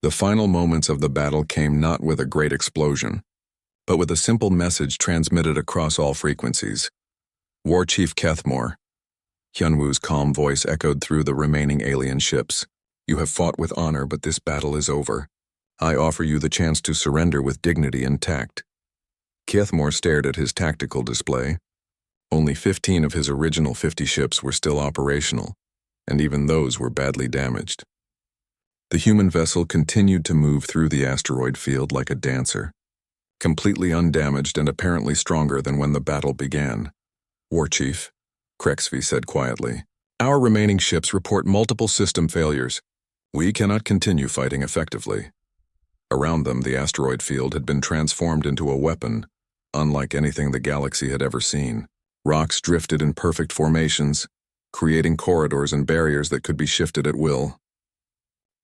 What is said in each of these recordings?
The final moments of the battle came not with a great explosion, but with a simple message transmitted across all frequencies. War Chief Kethmore. Hyunwoo's calm voice echoed through the remaining alien ships. You have fought with honor, but this battle is over. I offer you the chance to surrender with dignity and tact. Kethmore stared at his tactical display. Only 15 of his original 50 ships were still operational, and even those were badly damaged. The human vessel continued to move through the asteroid field like a dancer, completely undamaged and apparently stronger than when the battle began. War Chief, Krexvi said quietly, our remaining ships report multiple system failures. We cannot continue fighting effectively. Around them, the asteroid field had been transformed into a weapon, unlike anything the galaxy had ever seen. Rocks drifted in perfect formations, creating corridors and barriers that could be shifted at will.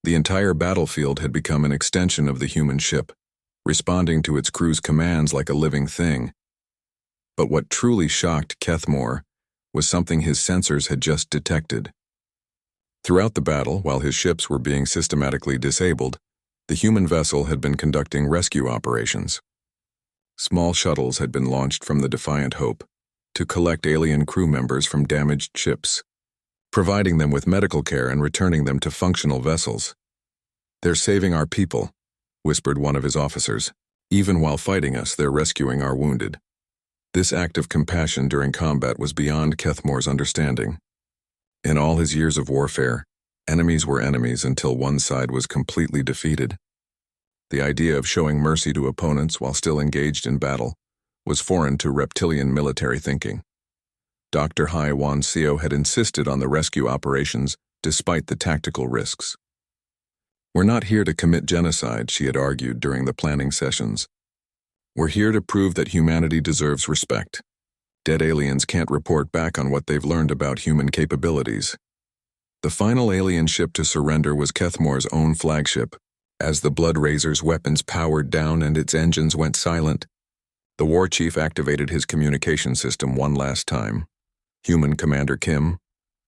The entire battlefield had become an extension of the human ship, responding to its crew's commands like a living thing. But what truly shocked Kethmore was something his sensors had just detected. Throughout the battle, while his ships were being systematically disabled, the human vessel had been conducting rescue operations. Small shuttles had been launched from the Defiant Hope to collect alien crew members from damaged ships, providing them with medical care and returning them to functional vessels. They're saving our people, whispered one of his officers. Even while fighting us, they're rescuing our wounded. This act of compassion during combat was beyond Kethmore's understanding. In all his years of warfare, enemies were enemies until one side was completely defeated. The idea of showing mercy to opponents while still engaged in battle was foreign to reptilian military thinking. Dr. Hai Wan Seo had insisted on the rescue operations despite the tactical risks. We're not here to commit genocide, she had argued during the planning sessions. We're here to prove that humanity deserves respect. Dead aliens can't report back on what they've learned about human capabilities. The final alien ship to surrender was Kethmore's own flagship. As the Bloodraiser's weapons powered down and its engines went silent, the war chief activated his communication system one last time. Human Commander Kim.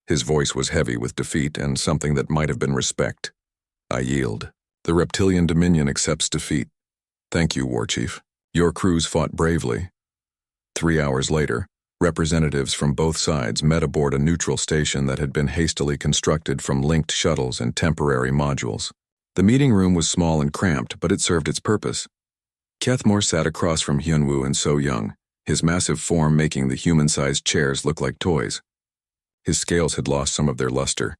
His voice was heavy with defeat and something that might have been respect. I yield. The reptilian dominion accepts defeat. Thank you, War Chief. Your crews fought bravely. 3 hours later, representatives from both sides met aboard a neutral station that had been hastily constructed from linked shuttles and temporary modules. The meeting room was small and cramped, but it served its purpose. Kethmore sat across from Hyunwoo and So Young, his massive form making the human-sized chairs look like toys. His scales had lost some of their luster,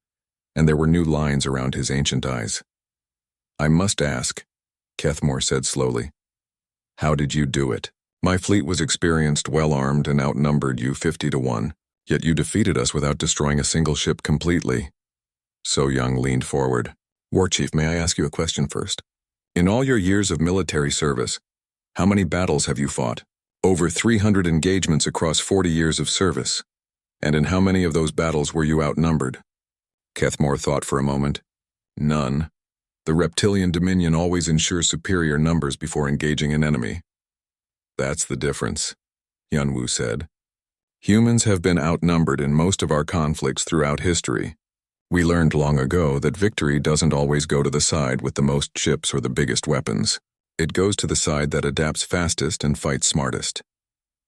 and there were new lines around his ancient eyes. I must ask, Kethmore said slowly, how did you do it? My fleet was experienced, well-armed, and outnumbered you 50-1, yet you defeated us without destroying a single ship completely. So Young leaned forward. War Chief, may I ask you a question first? In all your years of military service, how many battles have you fought? Over 300 engagements across 40 years of service. And in how many of those battles were you outnumbered? Kethmore thought for a moment. None. The reptilian dominion always ensures superior numbers before engaging an enemy. That's the difference, Hyunwoo said. Humans have been outnumbered in most of our conflicts throughout history. We learned long ago that victory doesn't always go to the side with the most ships or the biggest weapons. It goes to the side that adapts fastest and fights smartest.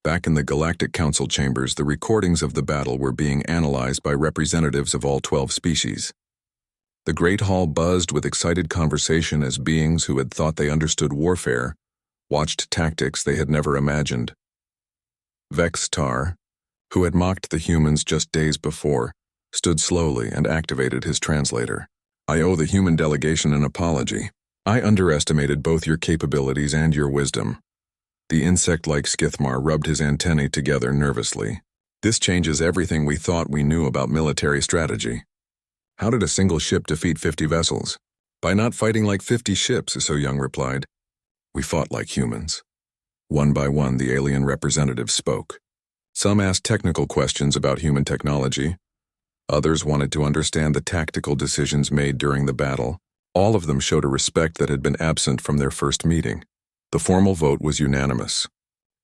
Back in the Galactic Council chambers, the recordings of the battle were being analyzed by representatives of all 12 species. The Great Hall buzzed with excited conversation as beings who had thought they understood warfare watched tactics they had never imagined. Vex Tar, who had mocked the humans just days before, stood slowly and activated his translator. I owe the human delegation an apology. I underestimated both your capabilities and your wisdom. The insect-like Skithmar rubbed his antennae together nervously. This changes everything we thought we knew about military strategy. How did a single ship defeat 50 vessels? By not fighting like 50 ships, So Young replied. We fought like humans. One by one, the alien representatives spoke. Some asked technical questions about human technology. Others wanted to understand the tactical decisions made during the battle. All of them showed a respect that had been absent from their first meeting. The formal vote was unanimous.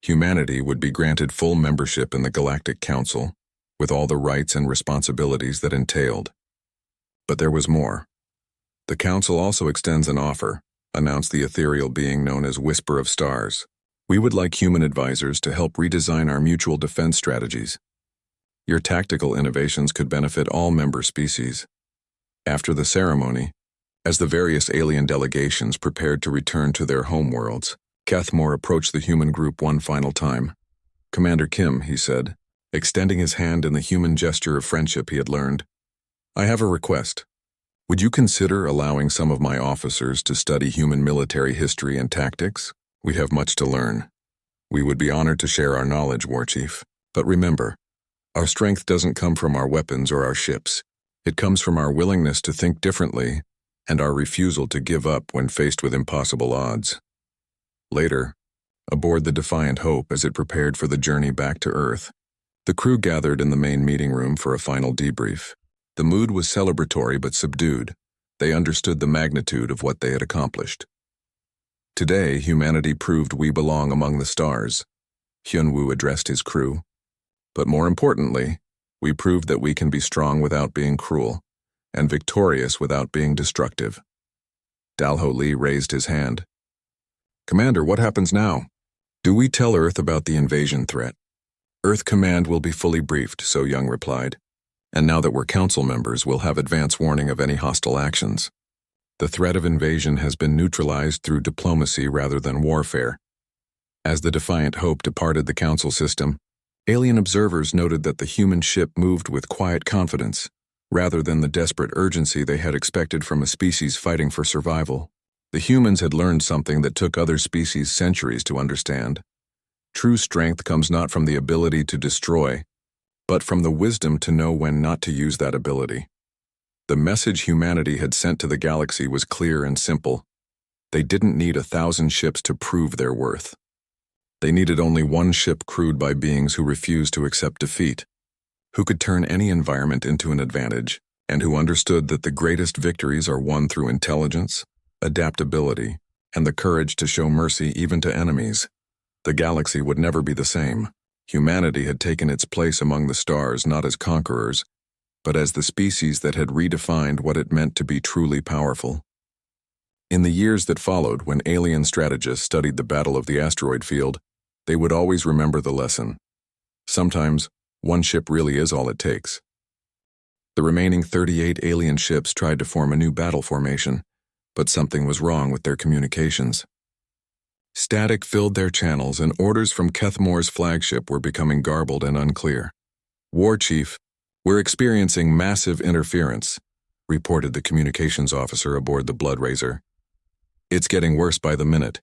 Humanity would be granted full membership in the Galactic Council, with all the rights and responsibilities that entailed. But there was more. The Council also extends an offer, announced the ethereal being known as Whisper of Stars. We would like human advisors to help redesign our mutual defense strategies. Your tactical innovations could benefit all member species. After the ceremony, as the various alien delegations prepared to return to their homeworlds, Cathmore approached the human group one final time. "Commander Kim," he said, extending his hand in the human gesture of friendship he had learned. "I have a request. Would you consider allowing some of my officers to study human military history and tactics? We have much to learn. We would be honored to share our knowledge, War Chief. But remember, our strength doesn't come from our weapons or our ships. It comes from our willingness to think differently and our refusal to give up when faced with impossible odds." Later, aboard the Defiant Hope as it prepared for the journey back to Earth, the crew gathered in the main meeting room for a final debrief. The mood was celebratory but subdued. They understood the magnitude of what they had accomplished. "Today, humanity proved we belong among the stars," Hyunwoo addressed his crew. "But more importantly, we proved that we can be strong without being cruel, and victorious without being destructive." Dalho Lee raised his hand. "Commander, what happens now? Do we tell Earth about the invasion threat?" "Earth Command will be fully briefed," So Young replied. "And now that we're council members, we'll have advance warning of any hostile actions. The threat of invasion has been neutralized through diplomacy rather than warfare." As the Defiant Hope departed the council system, alien observers noted that the human ship moved with quiet confidence, rather than the desperate urgency they had expected from a species fighting for survival. The humans had learned something that took other species centuries to understand. True strength comes not from the ability to destroy, but from the wisdom to know when not to use that ability. The message humanity had sent to the galaxy was clear and simple. They didn't need 1,000 ships to prove their worth. They needed only one ship crewed by beings who refused to accept defeat, who could turn any environment into an advantage, and who understood that the greatest victories are won through intelligence, adaptability, and the courage to show mercy even to enemies. The galaxy would never be the same. Humanity had taken its place among the stars not as conquerors, but as the species that had redefined what it meant to be truly powerful. In the years that followed, when alien strategists studied the battle of the asteroid field, they would always remember the lesson. Sometimes, one ship really is all it takes. The remaining 38 alien ships tried to form a new battle formation, but something was wrong with their communications. Static filled their channels, and orders from Kethmore's flagship were becoming garbled and unclear. "War Chief, we're experiencing massive interference," reported the communications officer aboard the Bloodraiser. "It's getting worse by the minute."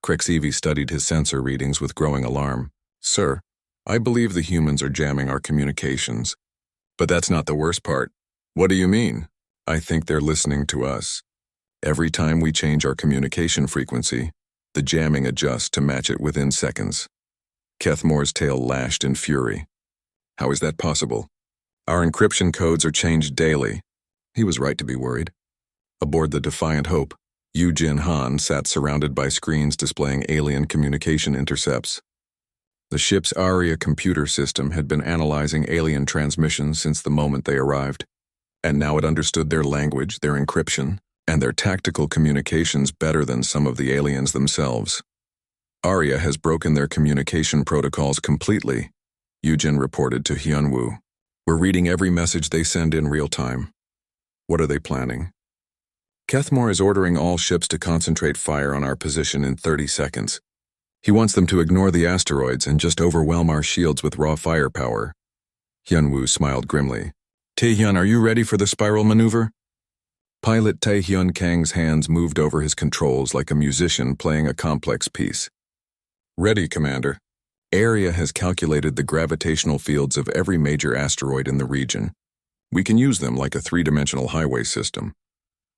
Krexevi studied his sensor readings with growing alarm. "Sir, I believe the humans are jamming our communications. But that's not the worst part." "What do you mean?" "I think they're listening to us. Every time we change our communication frequency, the jamming adjusts to match it within seconds." Kethmore's tail lashed in fury. "How is that possible? Our encryption codes are changed daily." He was right to be worried. Aboard the Defiant Hope, Yu Jin Han sat surrounded by screens displaying alien communication intercepts. The ship's ARIA computer system had been analyzing alien transmissions since the moment they arrived, and now it understood their language, their encryption, and their tactical communications better than some of the aliens themselves. "ARIA has broken their communication protocols completely," Yujin reported to Hyunwoo. "We're reading every message they send in real time." "What are they planning?" "Kethmore is ordering all ships to concentrate fire on our position in 30 seconds. He wants them to ignore the asteroids and just overwhelm our shields with raw firepower." Hyunwoo smiled grimly. "Taehyun, are you ready for the spiral maneuver?" Pilot Taehyun Kang's hands moved over his controls like a musician playing a complex piece. "Ready, Commander." ARIA has calculated the gravitational fields of every major asteroid in the region. We can use them like a three-dimensional highway system.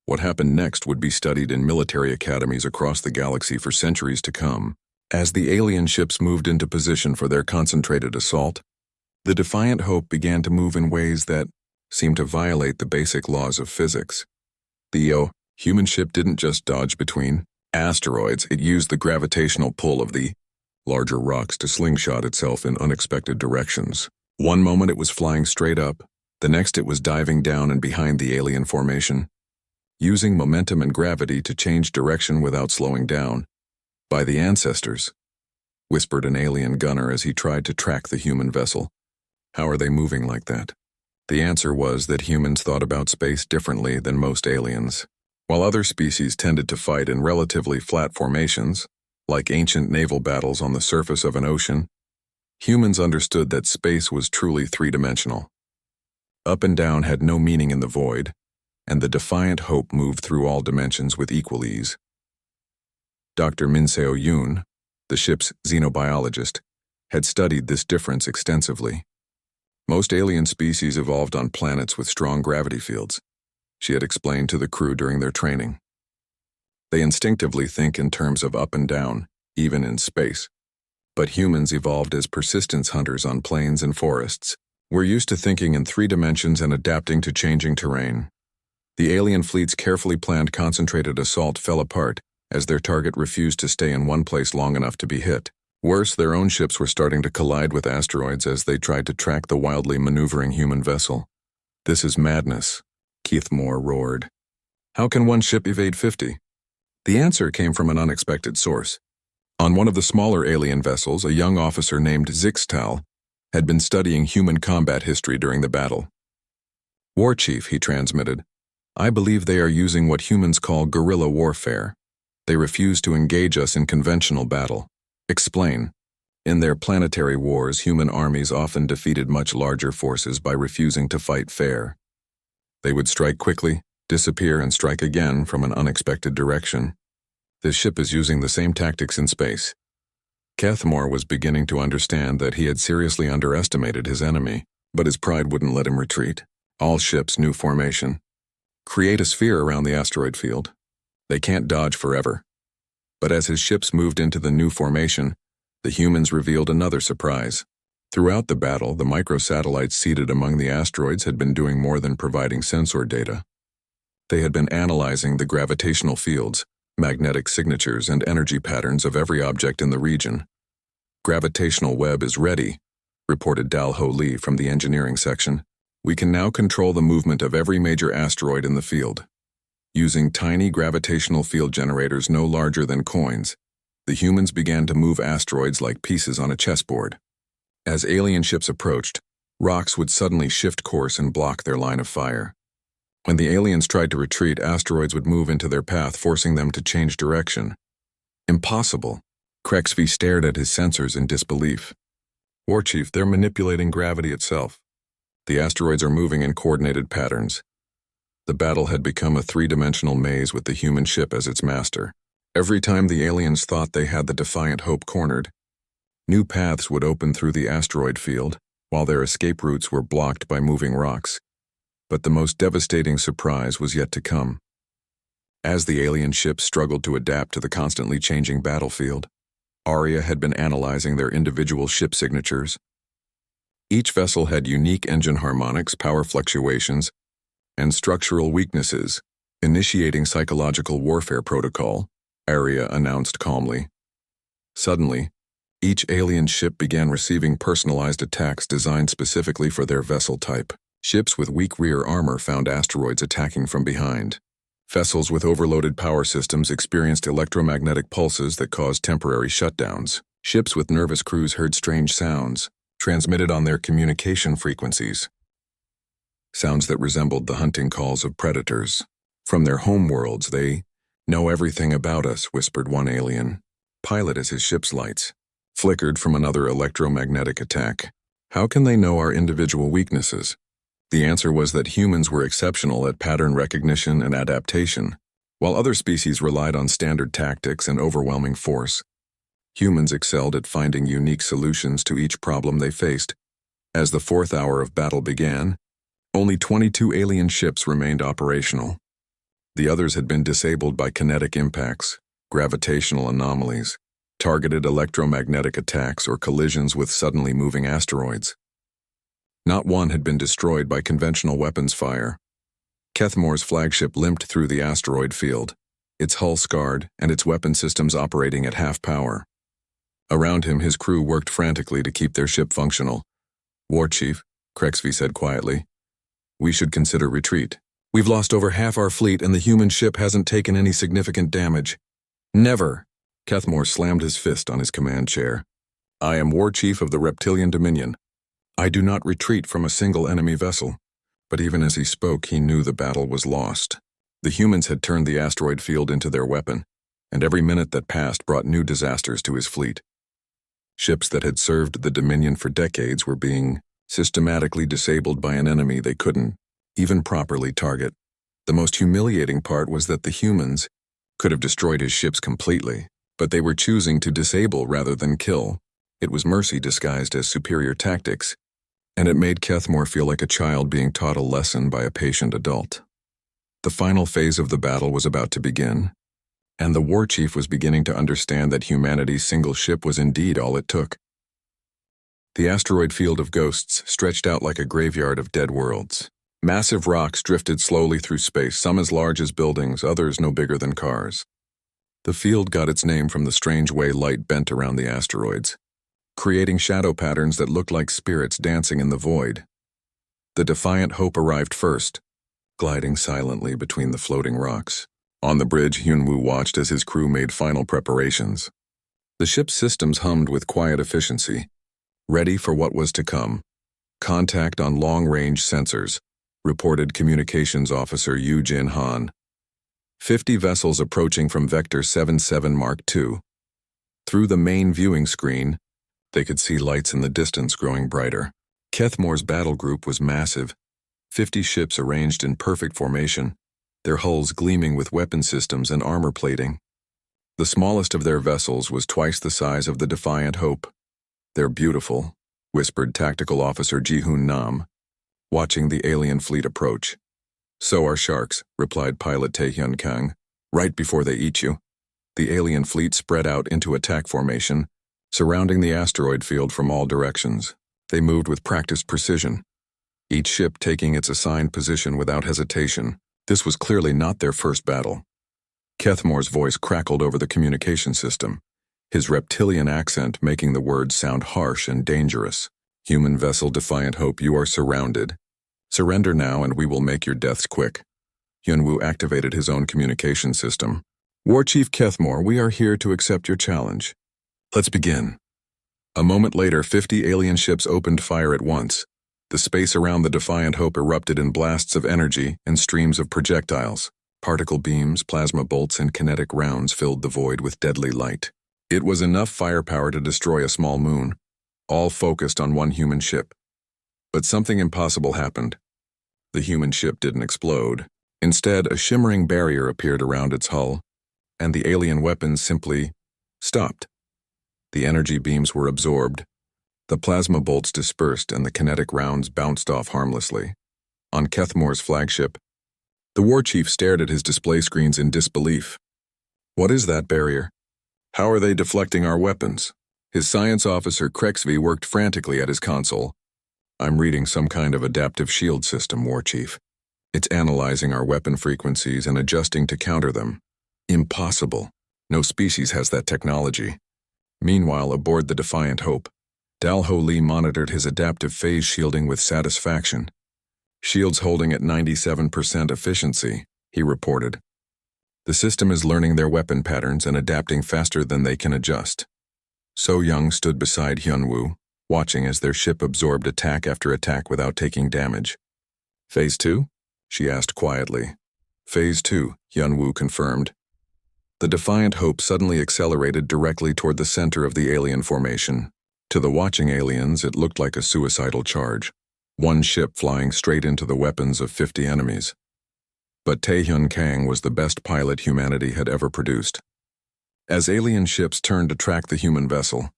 What happened next would be studied in military academies across the galaxy for centuries to come. As the alien ships moved into position for their concentrated assault, the Defiant Hope began to move in ways that seemed to violate the basic laws of physics. The human ship didn't just dodge between asteroids, it used the gravitational pull of the larger rocks to slingshot itself in unexpected directions. One moment it was flying straight up, the next it was diving down and behind the alien formation. using momentum and gravity to change direction without slowing down. By the ancestors, whispered an alien gunner as he tried to track the human vessel. How are they moving like that? The answer was that humans thought about space differently than most aliens. While other species tended to fight in relatively flat formations, like ancient naval battles on the surface of an ocean, humans understood that space was truly three-dimensional. Up and down had no meaning in the void, and the defiant hope moved through all dimensions with equal ease. Dr. Minseo Yoon, the ship's xenobiologist, had studied this difference extensively. Most alien species evolved on planets with strong gravity fields, she had explained to the crew during their training. They instinctively think in terms of up and down, even in space. But humans evolved as persistence hunters on plains and forests. We're used to thinking in three dimensions and adapting to changing terrain. The alien fleet's carefully planned concentrated assault fell apart as their target refused to stay in one place long enough to be hit. Worse, their own ships were starting to collide with asteroids as they tried to track the wildly maneuvering human vessel. This is madness, Keithmore roared. How can one ship evade 50? The answer came from an unexpected source. On one of the smaller alien vessels, a young officer named Zixtal had been studying human combat history during the battle. War Chief, he transmitted, I believe they are using what humans call guerrilla warfare. They refuse to engage us in conventional battle. Explain. In their planetary wars, human armies often defeated much larger forces by refusing to fight fair. They would strike quickly, disappear, and strike again from an unexpected direction. This ship is using the same tactics in space. Keithmore was beginning to understand that he had seriously underestimated his enemy, but his pride wouldn't let him retreat. All ships knew formation. Create a sphere around the asteroid field. They can't dodge forever. But as his ships moved into the new formation, the humans revealed another surprise. Throughout the battle, the microsatellites seated among the asteroids had been doing more than providing sensor data. They had been analyzing the gravitational fields, magnetic signatures, and energy patterns of every object in the region. Gravitational web is ready, reported Dalho Lee from the engineering section. We can now control the movement of every major asteroid in the field. Using tiny gravitational field generators no larger than coins, the humans began to move asteroids like pieces on a chessboard. As alien ships approached, rocks would suddenly shift course and block their line of fire. When the aliens tried to retreat, asteroids would move into their path, forcing them to change direction. Impossible. Krexvi stared at his sensors in disbelief. War Chief, they're manipulating gravity itself. The asteroids are moving in coordinated patterns. The battle had become a three-dimensional maze with the human ship as its master. Every time the aliens thought they had the defiant hope cornered, new paths would open through the asteroid field, while their escape routes were blocked by moving rocks. But the most devastating surprise was yet to come. As the alien ships struggled to adapt to the constantly changing battlefield, Arya had been analyzing their individual ship signatures. Each vessel had unique engine harmonics, power fluctuations, and structural weaknesses. Initiating psychological warfare protocol, Arya announced calmly. Suddenly, each alien ship began receiving personalized attacks designed specifically for their vessel type. Ships with weak rear armor found asteroids attacking from behind. Vessels with overloaded power systems experienced electromagnetic pulses that caused temporary shutdowns. Ships with nervous crews heard strange sounds, transmitted on their communication frequencies. Sounds that resembled the hunting calls of predators. From their homeworlds, they know everything about us, whispered one alien. Pilot as his ship's lights flickered from another electromagnetic attack. How can they know our individual weaknesses? The answer was that humans were exceptional at pattern recognition and adaptation, while other species relied on standard tactics and overwhelming force. Humans excelled at finding unique solutions to each problem they faced. As the fourth hour of battle began, only 22 alien ships remained operational. The others had been disabled by kinetic impacts, gravitational anomalies, targeted electromagnetic attacks, or collisions with suddenly moving asteroids. Not one had been destroyed by conventional weapons fire. Keithmore's flagship limped through the asteroid field, its hull scarred and its weapon systems operating at half power. Around him, his crew worked frantically to keep their ship functional. War Chief, Krexvi said quietly, we should consider retreat. We've lost over half our fleet and the human ship hasn't taken any significant damage. Never! Kethmore slammed his fist on his command chair. I am War Chief of the Reptilian Dominion. I do not retreat from a single enemy vessel. But even as he spoke, he knew the battle was lost. The humans had turned the asteroid field into their weapon, and every minute that passed brought new disasters to his fleet. Ships that had served the Dominion for decades were being systematically disabled by an enemy they couldn't even properly target. The most humiliating part was that the humans could have destroyed his ships completely, but they were choosing to disable rather than kill. It was mercy disguised as superior tactics, and it made Kethmore feel like a child being taught a lesson by a patient adult. The final phase of the battle was about to begin, and the war chief was beginning to understand that humanity's single ship was indeed all it took. The asteroid field of ghosts stretched out like a graveyard of dead worlds. Massive rocks drifted slowly through space, some as large as buildings, others no bigger than cars. The field got its name from the strange way light bent around the asteroids, creating shadow patterns that looked like spirits dancing in the void. The Defiant Hope arrived first, gliding silently between the floating rocks. On the bridge, Hyunwoo watched as his crew made final preparations. The ship's systems hummed with quiet efficiency, ready for what was to come. Contact on long-range sensors, reported Communications Officer Yu Jin Han. 50 vessels approaching from Vector 77 Mark II. Through the main viewing screen, they could see lights in the distance growing brighter. Kethmore's battle group was massive, 50 ships arranged in perfect formation, their hulls gleaming with weapon systems and armor plating. The smallest of their vessels was twice the size of the Defiant Hope. They're beautiful, whispered Tactical Officer Ji-Hoon Nam, watching the alien fleet approach. So are sharks, replied Pilot Taehyun Kang, right before they eat you. The alien fleet spread out into attack formation, surrounding the asteroid field from all directions. They moved with practiced precision, each ship taking its assigned position without hesitation. This was clearly not their first battle. Kethmore's voice crackled over the communication system, his reptilian accent making the words sound harsh and dangerous. Human vessel Defiant Hope, you are surrounded. Surrender now and we will make your deaths quick. Hyunwoo activated his own communication system. War Chief Kethmore, we are here to accept your challenge. Let's begin. A moment later, 50 alien ships opened fire at once. The space around the Defiant Hope erupted in blasts of energy and streams of projectiles. Particle beams, plasma bolts, and kinetic rounds filled the void with deadly light. It was enough firepower to destroy a small moon, all focused on one human ship. But something impossible happened. The human ship didn't explode. Instead, a shimmering barrier appeared around its hull, and the alien weapons simply stopped. The energy beams were absorbed, the plasma bolts dispersed, and the kinetic rounds bounced off harmlessly. On Kethmore's flagship, the war chief stared at his display screens in disbelief. What is that barrier? How are they deflecting our weapons? His science officer Krexvi worked frantically at his console. I'm reading some kind of adaptive shield system, War Chief. It's analyzing our weapon frequencies and adjusting to counter them. Impossible. No species has that technology. Meanwhile, aboard the Defiant Hope, Dalho Lee monitored his adaptive phase shielding with satisfaction. Shields holding at 97% efficiency, he reported. The system is learning their weapon patterns and adapting faster than they can adjust. So Young stood beside Hyunwoo, watching as their ship absorbed attack after attack without taking damage. Phase 2? She asked quietly. Phase 2, Hyunwoo confirmed. The Defiant Hope suddenly accelerated directly toward the center of the alien formation. To the watching aliens, it looked like a suicidal charge. One ship flying straight into the weapons of 50 enemies. But Taehyun Kang was the best pilot humanity had ever produced. As alien ships turned to track the human vessel,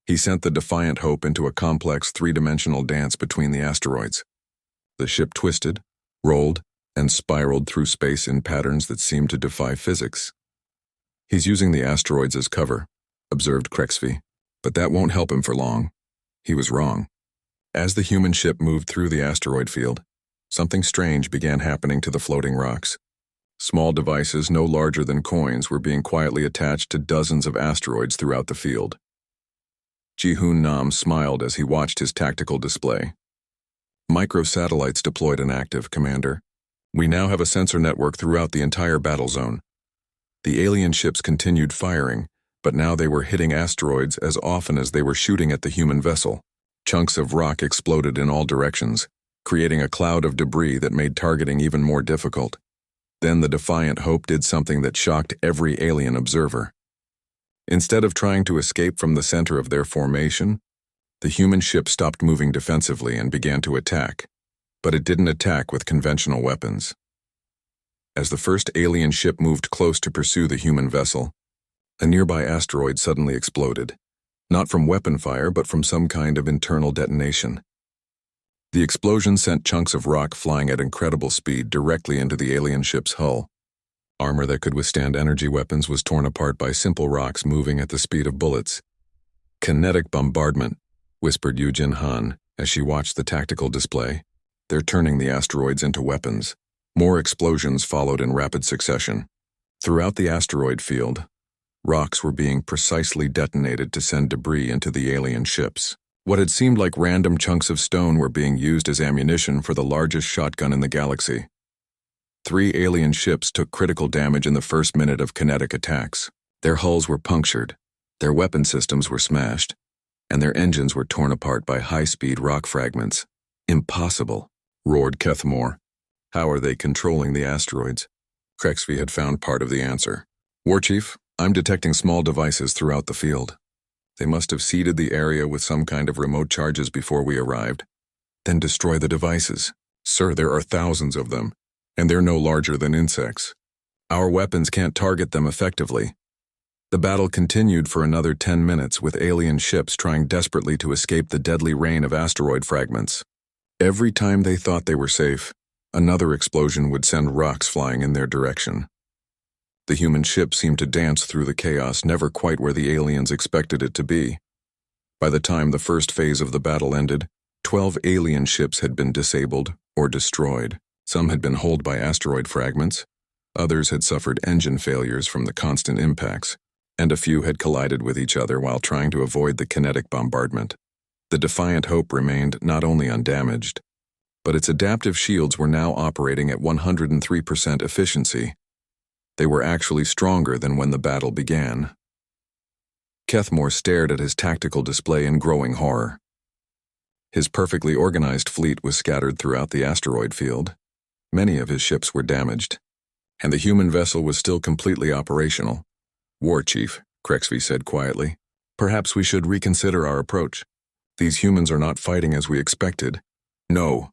he sent the Defiant Hope into a complex three-dimensional dance between the asteroids. The ship twisted, rolled, and spiraled through space in patterns that seemed to defy physics. He's using the asteroids as cover, observed Krexvi, but that won't help him for long. He was wrong. As the human ship moved through the asteroid field, something strange began happening to the floating rocks. Small devices no larger than coins were being quietly attached to dozens of asteroids throughout the field. Ji-Hoon Nam smiled as he watched his tactical display. Microsatellites deployed and active, Commander. We now have a sensor network throughout the entire battle zone. The alien ships continued firing, but now they were hitting asteroids as often as they were shooting at the human vessel. Chunks of rock exploded in all directions, creating a cloud of debris that made targeting even more difficult. Then the Defiant Hope did something that shocked every alien observer. Instead of trying to escape from the center of their formation, the human ship stopped moving defensively and began to attack, but it didn't attack with conventional weapons. As the first alien ship moved close to pursue the human vessel, a nearby asteroid suddenly exploded, not from weapon fire but from some kind of internal detonation. The explosion sent chunks of rock flying at incredible speed directly into the alien ship's hull. Armor that could withstand energy weapons was torn apart by simple rocks moving at the speed of bullets. "Kinetic bombardment," whispered Yujin Han as she watched the tactical display. "They're turning the asteroids into weapons." More explosions followed in rapid succession. Throughout the asteroid field, rocks were being precisely detonated to send debris into the alien ships. What had seemed like random chunks of stone were being used as ammunition for the largest shotgun in the galaxy. 3 alien ships took critical damage in the first minute of kinetic attacks. Their hulls were punctured, their weapon systems were smashed, and their engines were torn apart by high-speed rock fragments. "Impossible," roared Kethmore. "How are they controlling the asteroids?" Krexvi had found part of the answer. "War Chief, I'm detecting small devices throughout the field. They must have seeded the area with some kind of remote charges before we arrived. Then destroy the devices. Sir, there are thousands of them, and they're no larger than insects. Our weapons can't target them effectively." The battle continued for another 10 minutes with alien ships trying desperately to escape the deadly rain of asteroid fragments. Every time they thought they were safe, another explosion would send rocks flying in their direction. The human ship seemed to dance through the chaos, never quite where the aliens expected it to be. By the time the first phase of the battle ended, 12 alien ships had been disabled or destroyed. Some had been holed by asteroid fragments, others had suffered engine failures from the constant impacts, and a few had collided with each other while trying to avoid the kinetic bombardment. The Defiant Hope remained not only undamaged, but its adaptive shields were now operating at 103% efficiency. They were actually stronger than when the battle began. Kethmore stared at his tactical display in growing horror. His perfectly organized fleet was scattered throughout the asteroid field. Many of his ships were damaged, and the human vessel was still completely operational. "War Chief," Krexvi said quietly, "perhaps we should reconsider our approach. These humans are not fighting as we expected." "No,"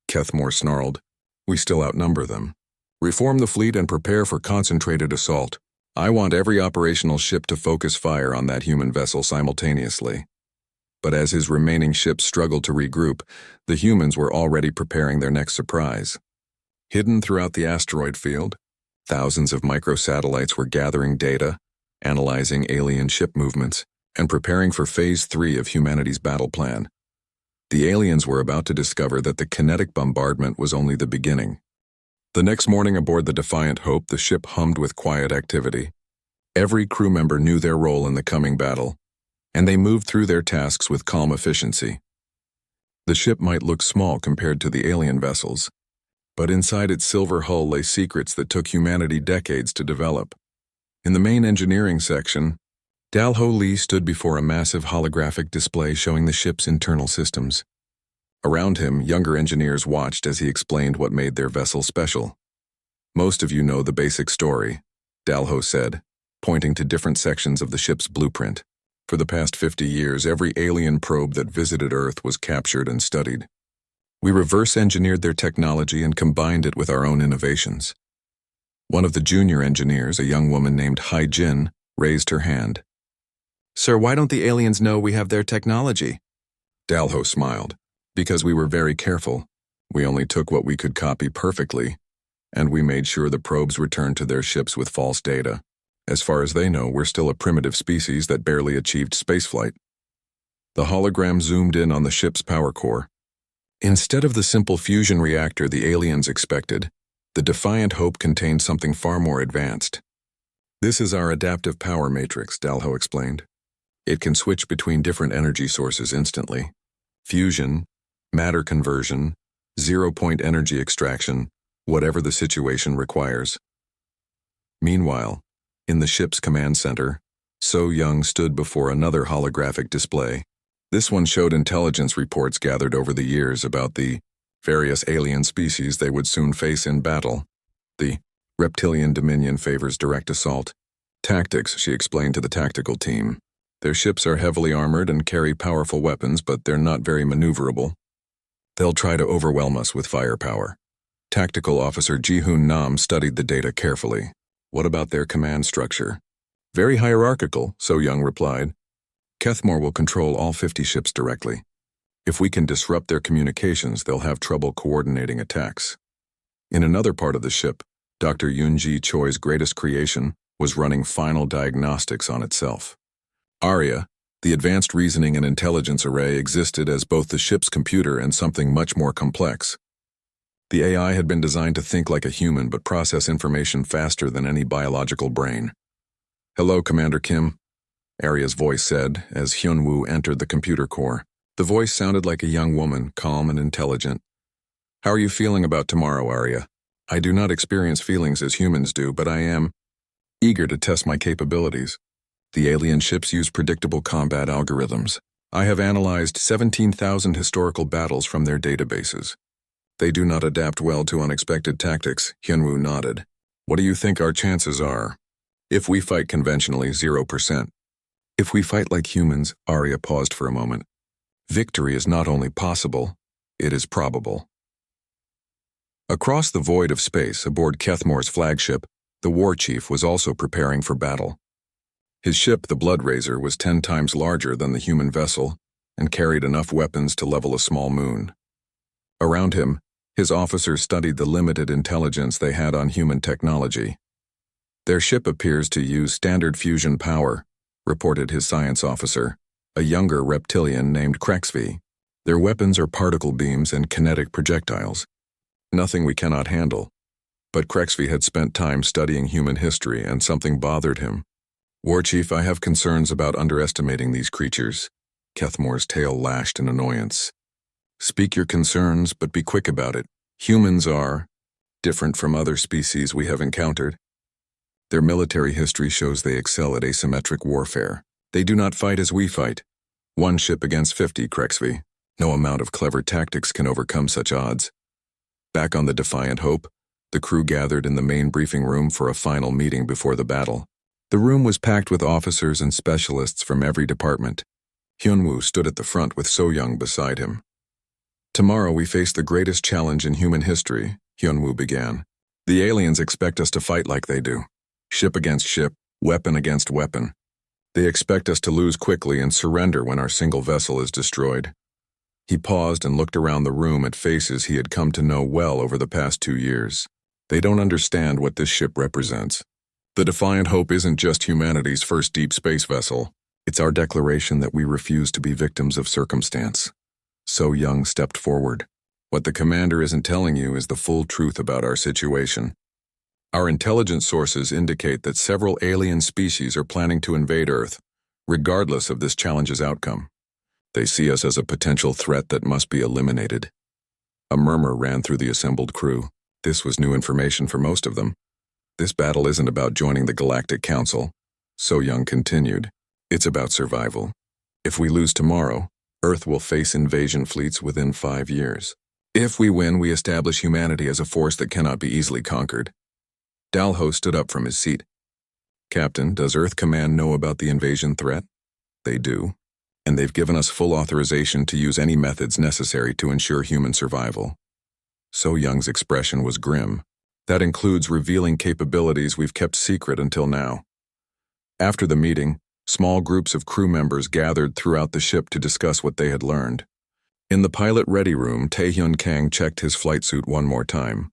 Kethmore snarled. "We still outnumber them. Reform the fleet and prepare for concentrated assault. I want every operational ship to focus fire on that human vessel simultaneously." But as his remaining ships struggled to regroup, the humans were already preparing their next surprise. Hidden throughout the asteroid field, thousands of microsatellites were gathering data, analyzing alien ship movements, and preparing for Phase 3 of humanity's battle plan. The aliens were about to discover that the kinetic bombardment was only the beginning. The next morning aboard the Defiant Hope, the ship hummed with quiet activity. Every crew member knew their role in the coming battle, and they moved through their tasks with calm efficiency. The ship might look small compared to the alien vessels, but inside its silver hull lay secrets that took humanity decades to develop. In the main engineering section, Dalho Lee stood before a massive holographic display showing the ship's internal systems. Around him, younger engineers watched as he explained what made their vessel special. "Most of you know the basic story," Dalho said, pointing to different sections of the ship's blueprint. "For the past 50 years, every alien probe that visited Earth was captured and studied. We reverse-engineered their technology and combined it with our own innovations." One of the junior engineers, a young woman named Hai Jin, raised her hand. "Sir, why don't the aliens know we have their technology?" Dalho smiled. "Because we were very careful. We only took what we could copy perfectly, and we made sure the probes returned to their ships with false data. As far as they know, we're still a primitive species that barely achieved spaceflight." The hologram zoomed in on the ship's power core. Instead of the simple fusion reactor the aliens expected, the Defiant Hope contained something far more advanced. "This is our adaptive power matrix," Dalho explained. "It can switch between different energy sources instantly. Fusion, matter conversion, zero-point energy extraction, whatever the situation requires. Meanwhile, in the ship's command center, So Young stood before another holographic display. This one showed intelligence reports gathered over the years about the various alien species they would soon face in battle. The reptilian dominion favors direct assault tactics, she explained to the tactical team. Their ships are heavily armored and carry powerful weapons, but they're not very maneuverable. They'll try to overwhelm us with firepower. Tactical Officer Ji-Hoon Nam studied the data carefully. What about their command structure? Very hierarchical, So Young replied. Kethmore will control all 50 ships directly. If we can disrupt their communications, they'll have trouble coordinating attacks. In another part of the ship, Dr. Yoon-ji Choi's greatest creation was running final diagnostics on itself. Arya, the advanced reasoning and intelligence array, existed as both the ship's computer and something much more complex. The AI had been designed to think like a human but process information faster than any biological brain. "Hello, Commander Kim," Arya's voice said as Hyunwoo entered the computer core. The voice sounded like a young woman, calm and intelligent. "How are you feeling about tomorrow, Arya? I do not experience feelings as humans do, but I am eager to test my capabilities. The alien ships use predictable combat algorithms. I have analyzed 17,000 historical battles from their databases. They do not adapt well to unexpected tactics," Hyunwoo nodded. "What do you think our chances are?" "If we fight conventionally, 0%. If we fight like humans," Arya paused for a moment. "Victory is not only possible, it is probable." Across the void of space, aboard Kethmore's flagship, the war chief was also preparing for battle. His ship, the Bloodraiser, was 10 times larger than the human vessel and carried enough weapons to level a small moon. Around him, his officers studied the limited intelligence they had on human technology. "Their ship appears to use standard fusion power," reported his science officer, a younger reptilian named Krexvi. "Their weapons are particle beams and kinetic projectiles. Nothing we cannot handle." But Krexvi had spent time studying human history, and something bothered him. "War Chief, I have concerns about underestimating these creatures." Kethmore's tail lashed in annoyance. "Speak your concerns, but be quick about it. Humans are different from other species we have encountered. Their military history shows they excel at asymmetric warfare. They do not fight as we fight. 1 ship against 50, Krexvi. No amount of clever tactics can overcome such odds." Back on the Defiant Hope, the crew gathered in the main briefing room for a final meeting before the battle. The room was packed with officers and specialists from every department. Hyunwoo stood at the front with So Young beside him. "Tomorrow we face the greatest challenge in human history," Hyunwoo began. "The aliens expect us to fight like they do. Ship against ship, weapon against weapon. They expect us to lose quickly and surrender when our single vessel is destroyed." He paused and looked around the room at faces he had come to know well over the past 2 years. They don't understand what this ship represents. The Defiant Hope isn't just humanity's first deep space vessel. It's our declaration that we refuse to be victims of circumstance. So Young stepped forward. "What the commander isn't telling you is the full truth about our situation. Our intelligence sources indicate that several alien species are planning to invade Earth, regardless of this challenge's outcome. They see us as a potential threat that must be eliminated." A murmur ran through the assembled crew. This was new information for most of them. "This battle isn't about joining the Galactic Council," So Young continued. "It's about survival. If we lose tomorrow, Earth will face invasion fleets within 5 years. If we win, we establish humanity as a force that cannot be easily conquered." Dalho stood up from his seat. "Captain, does Earth Command know about the invasion threat?" "They do. And they've given us full authorization to use any methods necessary to ensure human survival." So Young's expression was grim. "That includes revealing capabilities we've kept secret until now." After the meeting, small groups of crew members gathered throughout the ship to discuss what they had learned. In the pilot ready room, Taehyun Kang checked his flight suit one more time.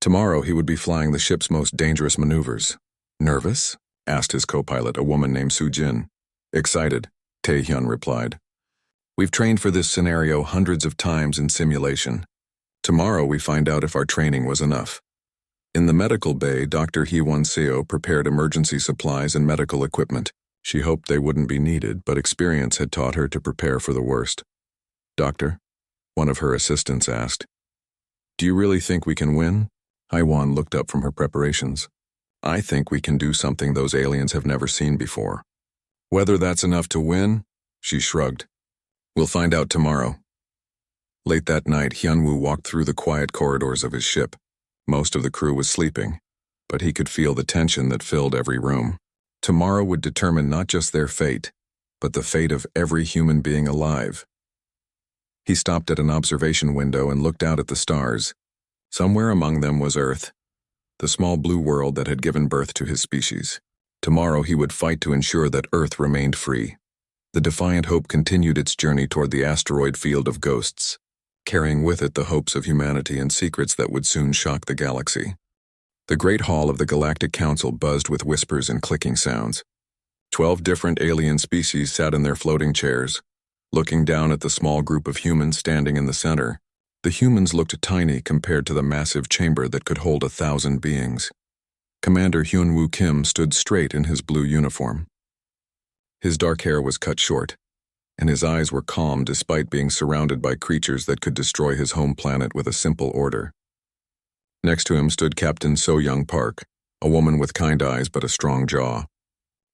Tomorrow he would be flying the ship's most dangerous maneuvers. "Nervous?" asked his co-pilot, a woman named Soo-jin. "Excited," Taehyun replied. "We've trained for this scenario hundreds of times in simulation. Tomorrow we find out if our training was enough." In the medical bay, Dr. Hee-won-seo prepared emergency supplies and medical equipment. She hoped they wouldn't be needed, but experience had taught her to prepare for the worst. "Doctor?" one of her assistants asked. "Do you really think we can win?" Haiwan looked up from her preparations. I think we can do something those aliens have never seen before. Whether that's enough to win? She shrugged. We'll find out tomorrow. Late that night, Hyunwoo walked through the quiet corridors of his ship. Most of the crew was sleeping, but he could feel the tension that filled every room. Tomorrow would determine not just their fate, but the fate of every human being alive. He stopped at an observation window and looked out at the stars. Somewhere among them was Earth, the small blue world that had given birth to his species. Tomorrow he would fight to ensure that Earth remained free. The Defiant Hope continued its journey toward the asteroid field of ghosts, carrying with it the hopes of humanity and secrets that would soon shock the galaxy. The great hall of the Galactic Council buzzed with whispers and clicking sounds. 12 different alien species sat in their floating chairs, looking down at the small group of humans standing in the center. The humans looked tiny compared to the massive chamber that could hold 1,000 beings. Commander Hyunwoo Kim stood straight in his blue uniform. His dark hair was cut short, and his eyes were calm despite being surrounded by creatures that could destroy his home planet with a simple order. Next to him stood Captain So-Young Park, a woman with kind eyes but a strong jaw.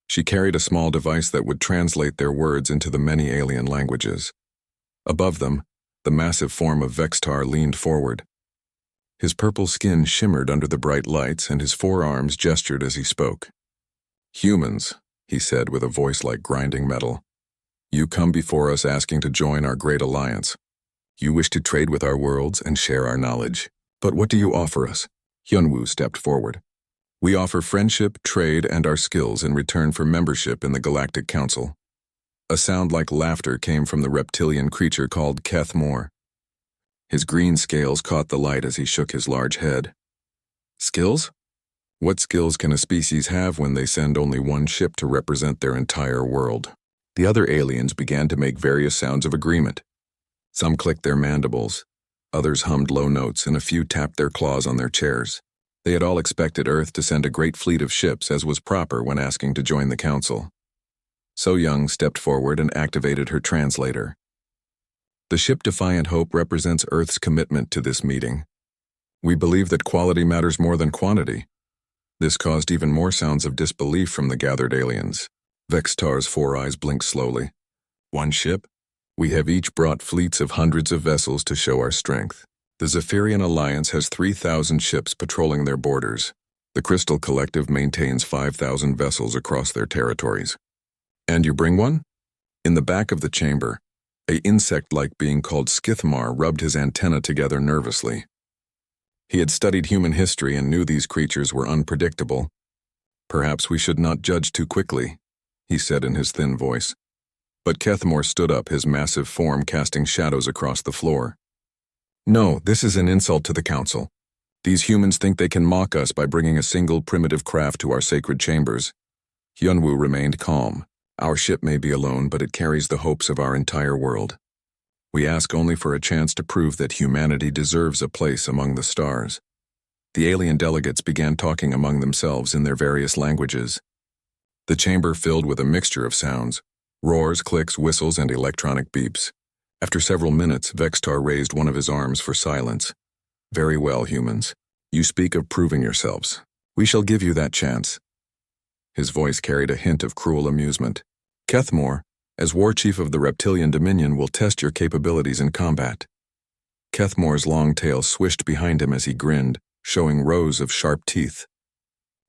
She carried a small device that would translate their words into the many alien languages. Above them, the massive form of Vextar leaned forward. His purple skin shimmered under the bright lights, and his forearms gestured as he spoke. "Humans," he said with a voice like grinding metal. "You come before us asking to join our great alliance. You wish to trade with our worlds and share our knowledge. But what do you offer us?" Hyunwoo stepped forward. "We offer friendship, trade, and our skills in return for membership in the Galactic Council." A sound like laughter came from the reptilian creature called Kethmore. His green scales caught the light as he shook his large head. "Skills? What skills can a species have when they send only one ship to represent their entire world?" The other aliens began to make various sounds of agreement. Some clicked their mandibles, others hummed low notes, and a few tapped their claws on their chairs. They had all expected Earth to send a great fleet of ships as was proper when asking to join the Council. So-Young stepped forward and activated her translator. "The ship Defiant Hope represents Earth's commitment to this meeting. We believe that quality matters more than quantity." This caused even more sounds of disbelief from the gathered aliens. Vextar's 4 eyes blinked slowly. "One ship? We have each brought fleets of hundreds of vessels to show our strength. The Zephyrian Alliance has 3,000 ships patrolling their borders. The Crystal Collective maintains 5,000 vessels across their territories. And you bring one?" In the back of the chamber, an insect-like being called Skithmar rubbed his antennae together nervously. He had studied human history and knew these creatures were unpredictable. "Perhaps we should not judge too quickly," he said in his thin voice. But Kethmore stood up, his massive form casting shadows across the floor. "No, this is an insult to the Council. These humans think they can mock us by bringing a single primitive craft to our sacred chambers." Hyunwoo remained calm. "Our ship may be alone, but it carries the hopes of our entire world. We ask only for a chance to prove that humanity deserves a place among the stars." The alien delegates began talking among themselves in their various languages. The chamber filled with a mixture of sounds: roars, clicks, whistles, and electronic beeps. After several minutes, Vextar raised one of his arms for silence. "Very well, humans. You speak of proving yourselves. We shall give you that chance." His voice carried a hint of cruel amusement. "Kethmore, as War Chief of the Reptilian Dominion, will test your capabilities in combat." Kethmore's long tail swished behind him as he grinned, showing rows of sharp teeth.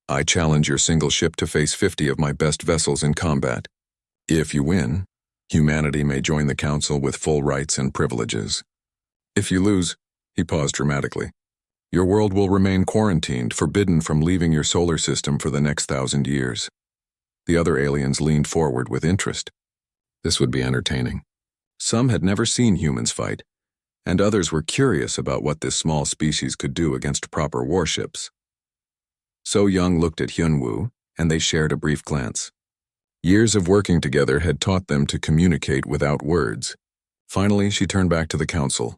"I challenge your single ship to face 50 of my best vessels in combat. If you win, humanity may join the Council with full rights and privileges. If you lose," he paused dramatically, "your world will remain quarantined, forbidden from leaving your solar system for the next 1,000 years." The other aliens leaned forward with interest. This would be entertaining. Some had never seen humans fight, and others were curious about what this small species could do against proper warships. So-Young looked at Hyunwoo, and they shared a brief glance. Years of working together had taught them to communicate without words. Finally, she turned back to the Council.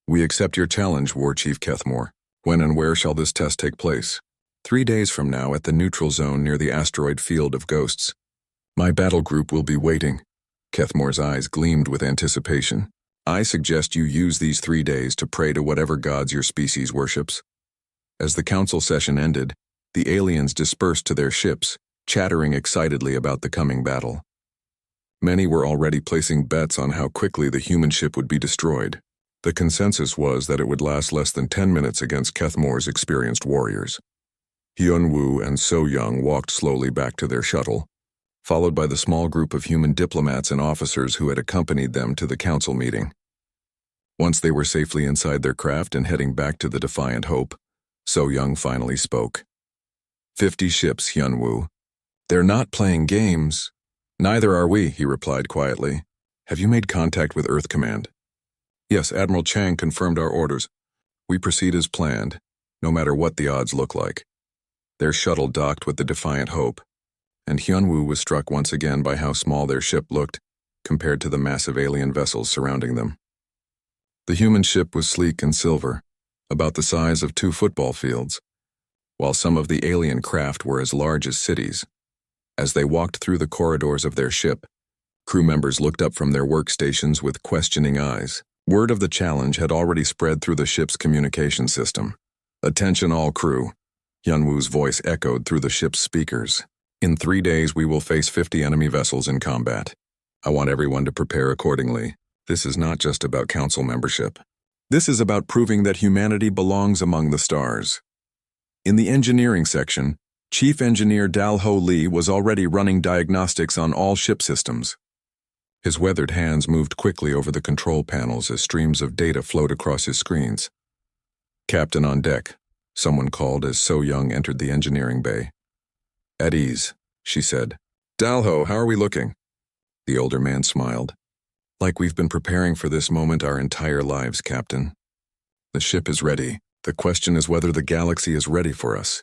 "We accept your challenge, War Chief Kethmore. When and where shall this test take place?" 3 days from now at the neutral zone near the asteroid field of ghosts. "My battle group will be waiting." Kethmore's eyes gleamed with anticipation. "I suggest you use these 3 days to pray to whatever gods your species worships." As the council session ended, the aliens dispersed to their ships, chattering excitedly about the coming battle. Many were already placing bets on how quickly the human ship would be destroyed. The consensus was that it would last less than 10 minutes against Kethmore's experienced warriors. Hyunwoo and So-young walked slowly back to their shuttle, followed by the small group of human diplomats and officers who had accompanied them to the council meeting. Once they were safely inside their craft and heading back to the Defiant Hope, So-young finally spoke. 50 ships, Hyunwoo. They're not playing games. Neither are we, he replied quietly. Have you made contact with Earth Command? Yes, Admiral Chang confirmed our orders. We proceed as planned, no matter what the odds look like. Their shuttle docked with the Defiant Hope, and Hyunwoo was struck once again by how small their ship looked compared to the massive alien vessels surrounding them. The human ship was sleek and silver, about the size of 2 football fields, while some of the alien craft were as large as cities. As they walked through the corridors of their ship, crew members looked up from their workstations with questioning eyes. Word of the challenge had already spread through the ship's communication system. Attention all crew, Hyunwoo's voice echoed through the ship's speakers. In 3 days we will face 50 enemy vessels in combat. I want everyone to prepare accordingly. This is not just about council membership. This is about proving that humanity belongs among the stars. In the engineering section, Chief Engineer Dalho Lee was already running diagnostics on all ship systems. His weathered hands moved quickly over the control panels as streams of data flowed across his screens. Captain on deck, someone called as So-young entered the engineering bay. At ease, she said. Dalho, how are we looking? The older man smiled. Like we've been preparing for this moment our entire lives, Captain. The ship is ready. The question is whether the galaxy is ready for us.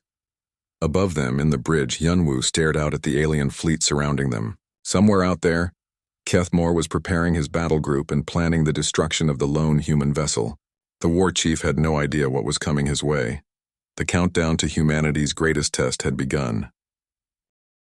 Above them, in the bridge, Hyunwoo stared out at the alien fleet surrounding them. Somewhere out there, Kethmore was preparing his battle group and planning the destruction of the lone human vessel. The war chief had no idea what was coming his way. The countdown to humanity's greatest test had begun.